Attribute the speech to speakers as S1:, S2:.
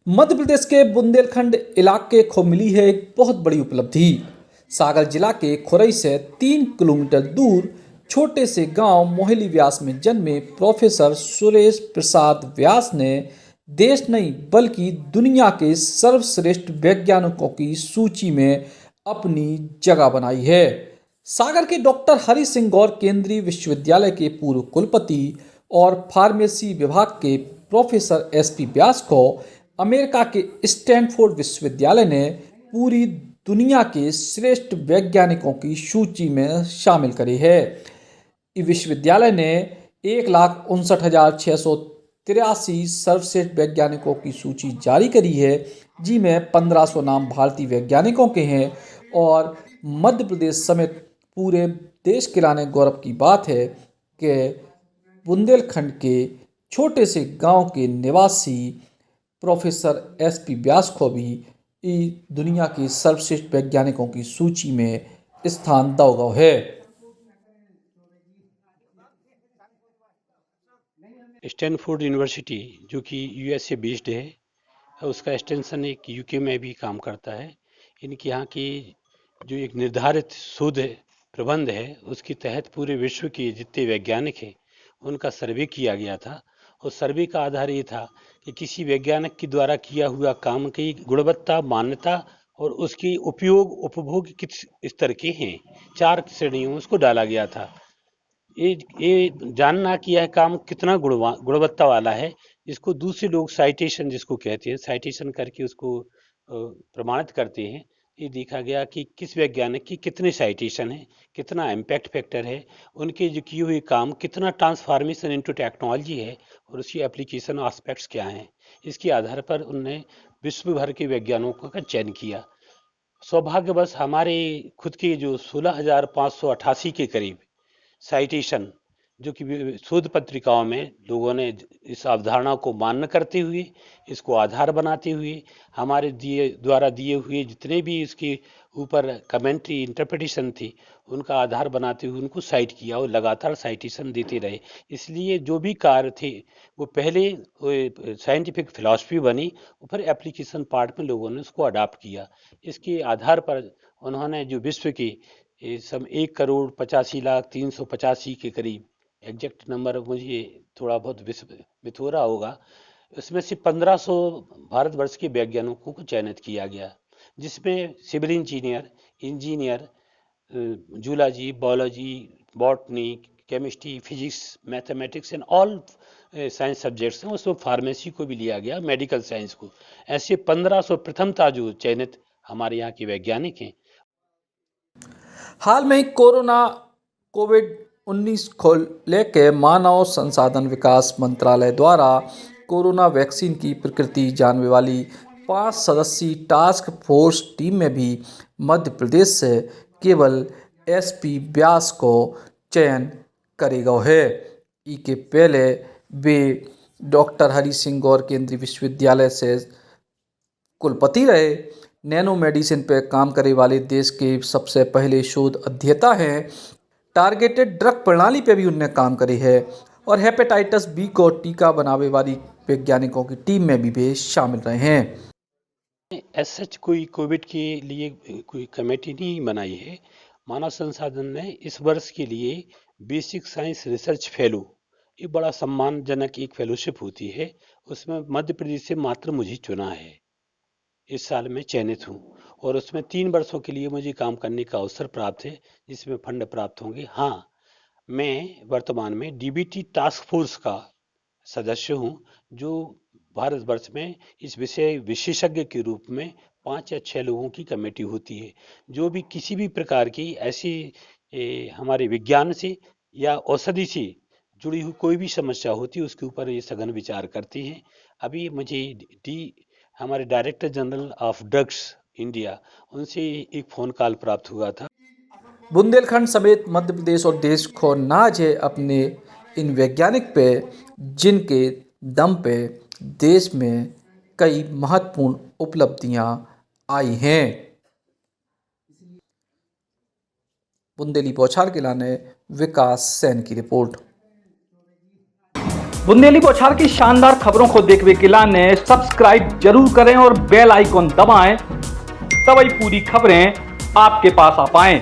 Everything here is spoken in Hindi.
S1: मध्य प्रदेश के बुंदेलखंड इलाके को मिली है एक बहुत बड़ी उपलब्धि। सागर जिला के खुरई से 3 किलोमीटर दूर छोटे से गांव मोहिली व्यास में जन्मे प्रोफेसर सुरेश प्रसाद व्यास ने देश नहीं बल्कि दुनिया के सर्वश्रेष्ठ वैज्ञानिकों की सूची में अपनी जगह बनाई है। सागर के डॉक्टर हरि सिंह गौर केंद्रीय विश्वविद्यालय के पूर्व कुलपति और फार्मेसी विभाग के प्रोफेसर एसपी व्यास को अमेरिका के स्टैनफोर्ड विश्वविद्यालय ने पूरी दुनिया के श्रेष्ठ वैज्ञानिकों की सूची में शामिल करी है। इस विश्वविद्यालय ने 1,59,683 सर्वश्रेष्ठ वैज्ञानिकों की सूची जारी करी है, जिनमें 1,500 नाम भारतीय वैज्ञानिकों के हैं। और मध्य प्रदेश समेत पूरे देश के लाने गौरव की बात है कि बुंदेलखंड के छोटे से गांव के निवासी प्रोफेसर एसपी व्यास को भी दुनिया के सर्वश्रेष्ठ वैज्ञानिकों की सूची में स्थान दिया गया है।
S2: स्टैनफोर्ड यूनिवर्सिटी जो कि यूएसए बेस्ड है, उसका एक्सटेंशन एक यूके में भी काम करता है। इनके यहाँ की जो एक निर्धारित शोध प्रबंध है, उसके तहत पूरे विश्व के जितने वैज्ञानिक हैं उनका सर्वे किया गया था। और सर्वे का आधार ये था कि किसी वैज्ञानिक के द्वारा किया हुआ काम की गुणवत्ता, मान्यता और उसकी उपयोग उपभोग किस स्तर के हैं, 4 श्रेणियों में उसको डाला गया था। ये जानना कि यह काम कितना गुणवत्ता वाला है, जिसको दूसरे लोग साइटेशन जिसको कहते हैं, साइटेशन करके उसको प्रमाणित करते हैं। ये देखा गया कि किस वैज्ञानिक की कितने साइटेशन है, कितना इम्पैक्ट फैक्टर है, उनके जो किए हुए काम कितना ट्रांसफॉर्मेशन इनटू टेक्नोलॉजी है और उसकी एप्लीकेशन एस्पेक्ट्स क्या हैं। इसके आधार पर उन्होंने विश्व भर के वैज्ञानिकों का चयन किया। सौभाग्यवश हमारे खुद के जो 16,588 के करीब साइटेशन जो कि शोध पत्रिकाओं में लोगों ने इस अवधारणा को मान्य करते हुए, इसको आधार बनाते हुए, हमारे द्वारा दिए हुए जितने भी इसके ऊपर कमेंट्री इंटरप्रिटेशन थी, उनका आधार बनाते हुए उनको साइट किया और लगातार साइटेशन देते रहे। इसलिए जो भी कार्य थे वो पहले साइंटिफिक फिलॉसफी बनी और फिर एप्लीकेशन पार्ट में लोगों ने उसको अडॉप्ट किया। इसके आधार पर उन्होंने जो विश्व की सब 1,85,03,85 के करीब, एग्जैक्ट नंबर मुझे थोड़ा बहुत विस्मृत हो रहा होगा, उसमें से 1,500 भारतवर्ष के वैज्ञानिकों को चयनित किया गया, जिसमें civil engineer, zoology, biology, botany, chemistry, physics, mathematics and all science subjects हैं। उसमें फार्मेसी को भी लिया गया, मेडिकल साइंस को। ऐसे 1,500 प्रथमता जो चयनित हमारे यहाँ के वैज्ञानिक हैं।
S1: हाल में ही कोविड-19 को लेकर मानव संसाधन विकास मंत्रालय द्वारा कोरोना वैक्सीन की प्रकृति जानने वाली 5 सदस्यीय टास्क फोर्स टीम में भी मध्य प्रदेश से केवल एसपी व्यास को चयन करेगा है। इसके पहले वे डॉक्टर हरि सिंह गौर केंद्रीय विश्वविद्यालय से कुलपति रहे। नैनो मेडिसिन पर काम करने वाले देश के सबसे पहले शोध अध्येता हैं। टारगेटेड ड्रग प्रणाली पे भी उन्होंने काम करी है और हेपेटाइटिस बी को टीका बनाने वाली वैज्ञानिकों की टीम में भी वे शामिल रहे हैं।
S2: सच कोई कोविड के लिए कोई कमेटी नहीं बनाई है। मानव संसाधन ने इस वर्ष के लिए बेसिक साइंस रिसर्च फेलो, ये बड़ा सम्मानजनक एक फेलोशिप होती है, उसमें मध्य प्रदेश से मात्र मुझे चुना है। इस साल मैं चयनित हूँ और उसमें 3 वर्षों के लिए मुझे काम करने का अवसर प्राप्त है, जिसमें फंड प्राप्त होंगे। हाँ, मैं वर्तमान में डीबीटी टास्क फोर्स का सदस्य हूँ, जो भारतवर्ष में इस विषय विशेषज्ञ के रूप में 5 या 6 लोगों की कमेटी होती है, जो भी किसी भी प्रकार की ऐसी हमारे विज्ञान से या औषधि से जुड़ी हुई कोई भी समस्या होती है, उसके ऊपर ये सघन विचार करते हैं। अभी मुझे हमारे director general of drugs India, उनसे एक फ़ोन कॉल प्राप्त हुआ था।
S1: बुंदेलखंड समेत मध्य प्रदेश और देश को नाज है अपने इन वैज्ञानिक पे, जिनके दम पे देश में कई महत्वपूर्ण उपलब्धियां आई हैं। बुंदेली बौछार के लाने विकास सैन की रिपोर्ट। बुंदेली बौछार की शानदार खबरों को देखने के लिए सब्सक्राइब जरूर करें और बेल आइकॉन दबाएं, तभी पूरी खबरें आपके पास आ पाएं।